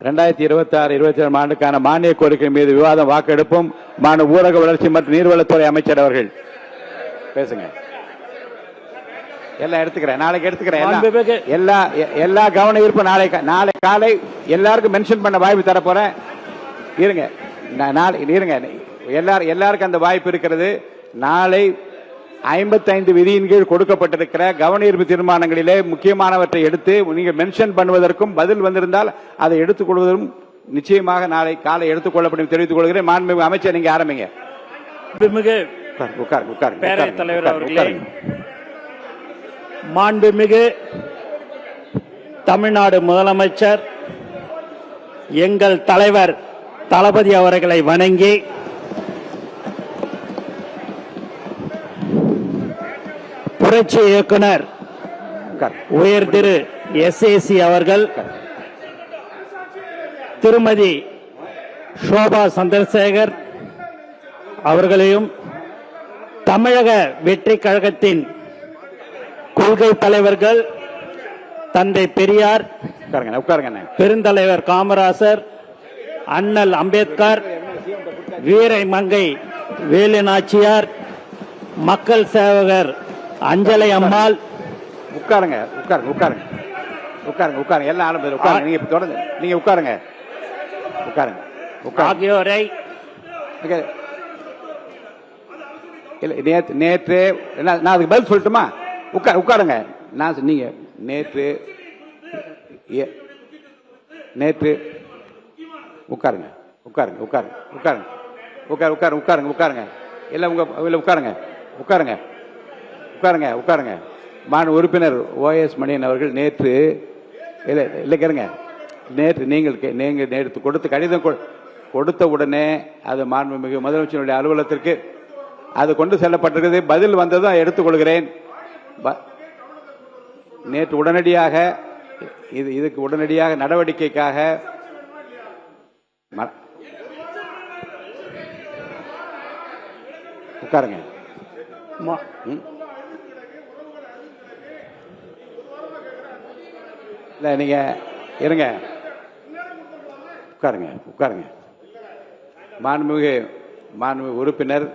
2026-27 ஆண்டுக்கான மானிய கோரிக்கை மீது விவாதம் வாக்கெடுப்பும் ஊரக வளர்ச்சி மற்றும் நீர்வளத்துறை அமைச்சர் அவர்கள் பேசுங்க. எல்லாம் எடுத்துக்கிறேன், நாளைக்கு எடுத்துக்கிறேன். எல்லா கவன ஈர்ப்பு நாளை காலை எல்லாருக்கும் மென்ஷன் பண்ண வாய்ப்பு தர போறேன். இருங்க, எல்லாருக்கும் அந்த வாய்ப்பு இருக்கிறது. நாளை 55 விதியின் கீழ் கொடுக்கப்பட்டிருக்கிற கவன ஈர்ப்பு தீர்மானங்களிலே முக்கியமானவற்றை எடுத்து நீங்கள் மென்ஷன் பண்ணுவதற்கும் பதில் வந்திருந்தால் அதை எடுத்துக் கொள்வதும் நிச்சயமாக நாளை காலை எடுத்துக் கொள்ளப்படும் தெரிவித்துக் கொள்கிறேன். மாண்புமிகு அமைச்சர், நீங்க ஆரம்பிங்க. பேரவைத் தலைவர் அவர்களே, மாண்புமிகு தமிழ்நாடு முதலமைச்சர் எங்கள் தலைவர் தளபதி அவர்களை வணங்கி புரட்சி இயக்குனர் உயர் திரு SAC அவர்கள், திருமதி சோபா சந்திரசேகர் அவர்களையும், தமிழக வெற்றி கழகத்தின் கொள்கை தலைவர்கள் தந்தை பெரியார், பெருந்தலைவர் காமராசர், அண்ணல் அம்பேத்கர், வீரை மங்கை வேலு நாச்சியார், மக்கள் சேவகர் அஞ்சலை அம்மாள், உட்காருங்க எல்லாம் உட்காருங்க. நீங்க தொடர்ந்து நீங்க உட்காருங்க ஆகியோரை நேற்று நான் அதுக்கு பதில் சொல்லட்டுமா? உட்காருங்க. நான் நீங்க நேற்று உட்காருங்க எல்லாம் உட்காருங்க. மாநில உறுப்பினர் OS மணியன் அவர்கள் நேற்று நீங்கள் நேற்று கொடுத்த கடிதம் கொடுத்த உடனே அது மாண்புமிகு முதலமைச்சருடைய அலுவலகத்திற்கு அது கொண்டு செல்லப்பட்டிருக்கிறது. பதில் வந்ததும் எடுத்துக்கொள்கிறேன். நேற்று உடனடியாக இதுக்கு உடனடியாக நடவடிக்கைக்காக உட்காருங்க. இல்ல நீங்க இருங்க, உட்காருங்க. மாண்புமிகு உறுப்பினர்,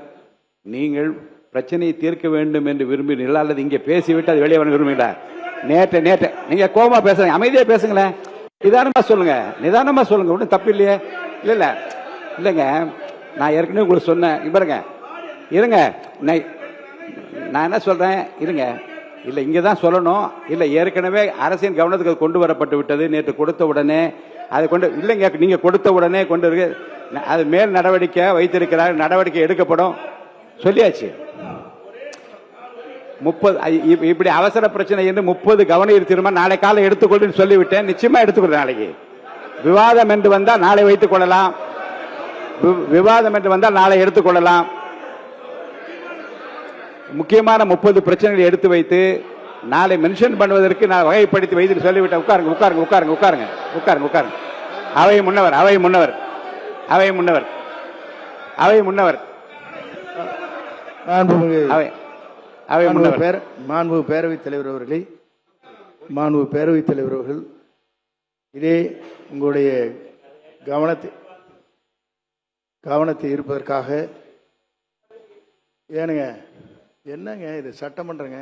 நீங்கள் பிரச்சனையை தீர்க்க வேண்டும் என்று விரும்பினீர்கள் அல்லது இங்கே பேசிவிட்டு அது வெளியே வர விரும்புகிறீங்களா? நேற்று நீங்க கோபமா பேசுறீங்க, அமைதியா பேசுங்களேன். நிதானமா சொல்லுங்க, ஒன்றும் தப்பு இல்லையே. இல்லைங்க, நான் ஏற்கனவே உங்களுக்கு சொன்னேன். இருங்க, நான் என்ன சொல்றேன், இருங்க. இல்ல இங்கதான் சொல்லணும். இல்ல ஏற்கனவே அரசின் கவனத்துக்கு கொண்டு வரப்பட்டு விட்டது. நேற்று கொடுத்த உடனே அதை கொண்டு இல்லைங்க, நீங்க கொடுத்த உடனே கொண்டு இருக்கு. அது மேல் நடவடிக்கை வைத்திருக்கிறார், நடவடிக்கை எடுக்கப்படும் சொல்லியாச்சு. 30 இப்படி அவசர பிரச்சனை என்று 30 கவன ஈர்ப்பு தீர்மானம் நாளை காலை எடுத்துக்கொள்ளுன்னு சொல்லிவிட்டேன். நிச்சயமா எடுத்துக்கொள்றேன். நாளைக்கு விவாதம் என்று வந்தால் நாளை வைத்துக் கொள்ளலாம். விவாதம் என்று வந்தால் நாளை எடுத்துக்கொள்ளலாம். முக்கியமான 30 பிரச்சனைகளை எடுத்து வைத்து நாளை மென்ஷன் பண்ணுவதற்கு நான் வகைப்படுத்தி வைத்து சொல்லிவிட்டேன். உட்காருங்க. அவை முன்னவர் மாண்புமிகு பேரவைத் தலைவர் அவர்களே, மாண்புமிகு பேரவைத் தலைவர் அவர்கள், இதே உங்களுடைய கவனத்தை இருப்பதற்காக என்னங்க இது சட்டமன்றங்க.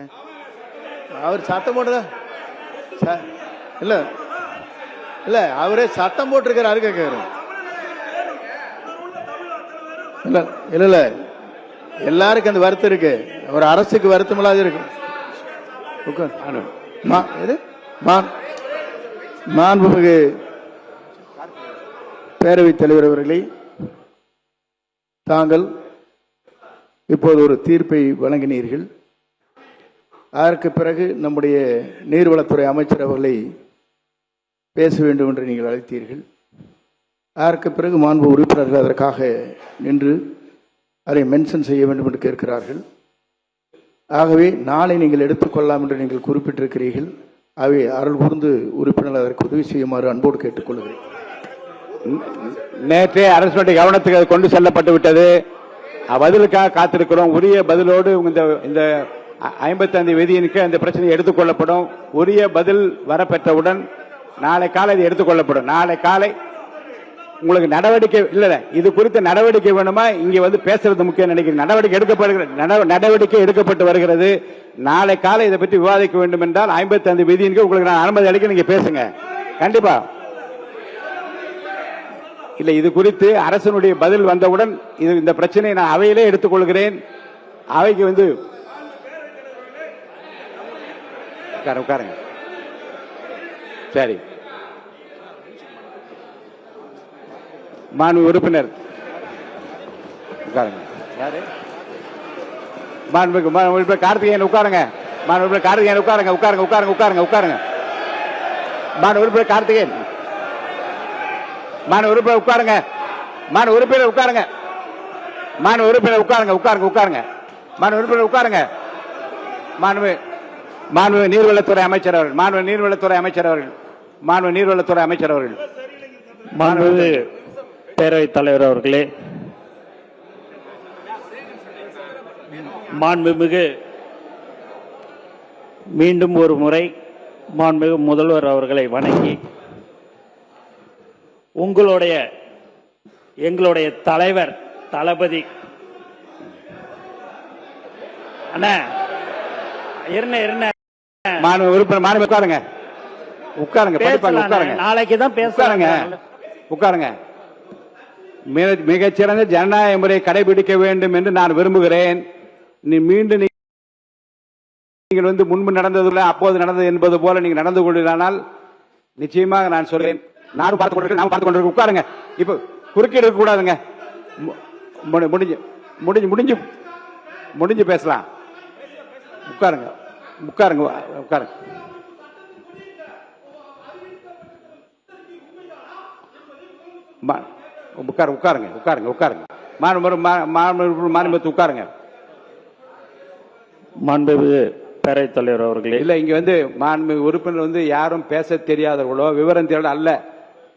அவர் சட்டம் போட்டதா இல்ல அவரே சட்டம் போட்டிருக்கிறாரு கேட்கிறாரு. இல்ல எல்லாருக்கும் அந்த வருத்தம் இருக்கு. ஒரு அரசுக்கு வருத்தம் இல்லாத இருக்கு. மாண்புமிகு பேரவைத் தலைவர் அவர்களே, தாங்கள் இப்போது ஒரு தீர்ப்பை வழங்கினீர்கள். அதற்கு பிறகு நம்முடைய நீர்வளத்துறை அமைச்சர் அவர்களை பேச வேண்டும் என்று நீங்கள் அழைத்தீர்கள். அதற்கு பிறகு மாண்பு உறுப்பினர்கள் அதற்காக நின்று அதை மென்ஷன் செய்ய வேண்டும் என்று கேட்கிறார்கள். ஆகவே நாளை நீங்கள் எடுத்துக்கொள்ளலாம் என்று நீங்கள் குறிப்பிட்டிருக்கிறீர்கள். ஆகவே அருள் கூர்ந்து உறுப்பினர்கள் அதற்கு உதவி செய்யுமாறு அன்போடு கேட்டுக்கொள்கிறேன். நேற்றே அரசுடைய கவனத்துக்கு கொண்டு செல்லப்பட்டு விட்டது. பதிலுக்காக காத்திருக்கிறோம். உரிய பதிலோடு இந்த 55 விதியினுக்கு அந்த பிரச்சனை எடுத்துக் கொள்ளப்படும். உரிய பதில் வரப்பெற்றவுடன் நாளை காலை இது எடுத்துக் கொள்ளப்படும். நாளை காலை உங்களுக்கு நடவடிக்கை இல்ல, இது குறித்த நடவடிக்கை வேணுமா? இங்க வந்து பேசுறது முக்கியம் நினைக்கிறேன். நடவடிக்கை எடுக்கப்பட்டு வருகிறது. நாளை காலை இதை பற்றி விவாதிக்க வேண்டும் என்றால் 55 விதியின் உங்களுக்கு நான் அனுமதி அளிக்க, நீங்க பேசுங்க கண்டிப்பா. இல்ல, இது குறித்து அரசனுடைய பதில் வந்தவுடன் இந்த பிரச்சனையை நான் அவையிலே எடுத்துக்கொள்கிறேன். அவைக்கு வந்து உட்காருங்க. சரி, மாண்பு உறுப்பினர் உட்காருங்க. மாண்பு கார்த்திகேயன் உட்காருங்க. மாண்பு கார்த்திகேயன் உட்காருங்க. உட்காருங்க உட்காருங்க உட்காருங்க உட்காருங்க. மாண்பு உறுப்பினர் கார்த்திகேயன், மாண்பு உறுப்பினர் உட்காருங்க. மாண்பு உறுப்பினர் உட்காருங்க. மாண்பு உறுப்பினர் உட்காருங்க. உட்காருங்க உட்காருங்க. மாண்பு உறுப்பினர் உட்காருங்க. மாண்பு நீர்வளத்துறை அமைச்சர் அவர்கள், மாண்பு நீர்வளத்துறை அமைச்சர் அவர்கள், மாண்பு நீர்வளத்துறை அமைச்சர் அவர்கள். மாண்பு பேரவைத் தலைவர் அவர்களே, மாண்புமிகு மீண்டும் ஒரு முறை மாண்புமிகு முதல்வர் அவர்களை வணங்கி எங்களுடைய தலைவர் தளபதி அண்ணா இருந்த மாண்பு உறுப்பினர் மாண்பு உட்காருங்க. உட்காருங்க. உட்காருங்க. நாளைக்கு தான் பேசுறாங்க. உட்காருங்க. மிகச்சிறந்த ஜனநாயக முறையை கடைபிடிக்க வேண்டும் என்று நான் விரும்புகிறேன். மீண்டும் நீங்கள் வந்து முன்பு நடந்ததில்லை, அப்போது நடந்தது என்பது போல நீங்க நடந்து கொள்ளானால் நிச்சயமாக நான் சொல்றேன். நானும் பார்த்துக் கொண்டிருக்கேன், நான் பார்த்துக் கொண்டிருக்கேன். உட்காருங்க. இப்ப குறுக்கீடு இருக்க கூடாதுங்க. முடிஞ்சு முடிஞ்சு பேசலாம். உட்காருங்க. உட்காருங்க. உட்காருங்க. உட்காருங்க. உட்காருங்க. உட்காருங்க. மாண்பு உட்காருங்க. மாண்பு பேரவைத் தலைவர் அவர்களே, இல்ல, இங்க வந்து மாண்பு உறுப்பினர் வந்து யாரும் பேச தெரியாதவர்களோ விவரம் தெரியாத அல்ல.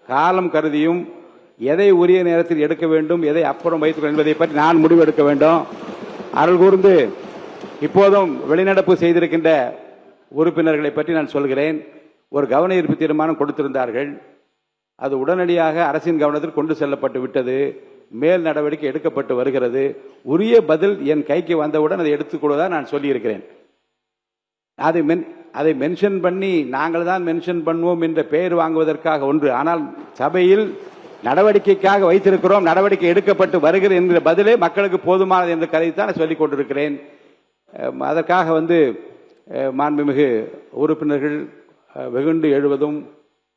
காலம் கருதியும் எதை உரிய நேரத்தில் எடுக்க வேண்டும், எதை அப்புறம் வைத்துக் என்பதை பற்றி நான் முடிவு எடுக்க வேண்டும். அருள் கூர்ந்து இப்போதும் வெளிநடப்பு செய்திருக்கின்ற உறுப்பினர்களை பற்றி நான் சொல்கிறேன். ஒரு கவன ஈர்ப்பு தீர்மானம் கொடுத்திருந்தார்கள். அது உடனடியாக அரசின் கவனத்தில் கொண்டு செல்லப்பட்டு விட்டது. மேல் நடவடிக்கை எடுக்கப்பட்டு வருகிறது. உரிய பதில் என் கைக்கு வந்தவுடன் அதை எடுத்துக்கொள்வதாக நான் சொல்லியிருக்கிறேன். அதை மென்ஷன் பண்ணி நாங்கள் தான் மென்ஷன் பண்ணுவோம் என்ற பெயர் வாங்குவதற்காக ஒன்று. ஆனால் சபையில் நடவடிக்கைக்காக வைத்திருக்கிறோம், நடவடிக்கை எடுக்கப்பட்டு வருகிறது என்கிற பதிலே மக்களுக்கு போதுமானது என்று கருதித்தான் சொல்லிக் கொண்டிருக்கிறேன். அதற்காக வந்து மாண்புமிகு உறுப்பினர்கள் வெகுண்டு எழுவதும்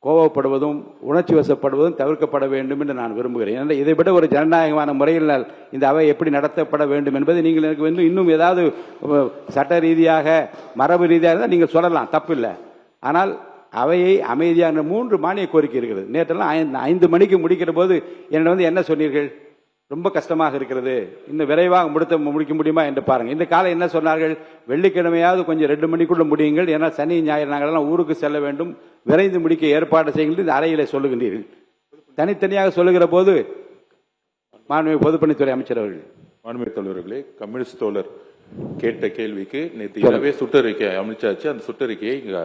கோபப்படுவதும் உணர்ச்சி வசப்படுவதும் தவிர்க்கப்பட வேண்டும் என்று நான் விரும்புகிறேன். இதை விட ஒரு ஜனநாயகமான முறையில் இந்த அவை எப்படி நடத்தப்பட வேண்டும் என்பதை நீங்கள் எனக்கு வந்து இன்னும் ஏதாவது சட்ட ரீதியாக மரபு ரீதியாக இருந்தால் நீங்கள் சொல்லலாம், தப்பில்லை. ஆனால் அவையை அமைதியான 3 மானிய கோரிக்கை இருக்கிறது. நேற்றெல்லாம் 5 மணிக்கு முடிக்கிற போது என்னை வந்து என்ன சொன்னீர்கள், ரொம்ப கஷ்டமாக இருக்கிறது, இன்னும் விரைவாக முடிக்க முடியுமா என்று பாருங்க. இந்த காலம் என்ன சொன்னார்கள், வெள்ளிக்கிழமையாவது கொஞ்சம் 2 மணிக்குள்ள முடியுங்கள், ஏன்னா சனி ஞாயிறு நாங்களெல்லாம் ஊருக்கு செல்ல வேண்டும், விரைந்து முடிக்க ஏற்பாடு செய்யுங்கள் இந்த அறையில சொல்லுகின்றீர்கள். தனித்தனியாக சொல்லுகிற போது மாண்புமிகு பொதுப்பணித்துறை அமைச்சர் அவர்கள். மாண்புமிகு தலைவர்களே, கம்யூனிஸ்ட் தோழர் கேட்ட கேள்விக்கு நேற்று இரவே சுற்றறிக்கை அமைச்சாச்சு. அந்த சுற்றறிக்கையை இங்க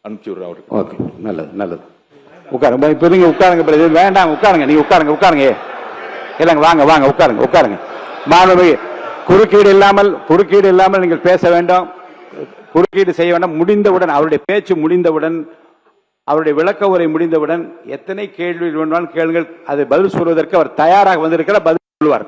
அனுப்பிச்சு விடுறேன் அவருக்கு. ஓகே, நல்லது நல்லது. உட்காருங்க. இப்ப நீங்க உட்காருங்க. வேண்டாம், உட்காருங்க. நீங்க உட்காருங்க. இல்லைங்க, வாங்க வாங்க, உட்காருங்க உட்காருங்க. மாண்புமிகு குறுக்கீடு இல்லாமல் நீங்கள் பேச வேண்டும், குறுக்கீடு செய்ய வேண்டாம். முடிந்தவுடன் அவருடைய பேச்சு முடிந்தவுடன், அவருடைய விளக்க உரை முடிந்தவுடன் எத்தனை கேள்வி வேண்டாலும் கேளுங்கள். அதை பதில் சொல்வதற்கு அவர் தயாராக வந்திருக்கிறார், பதில் சொல்வார்.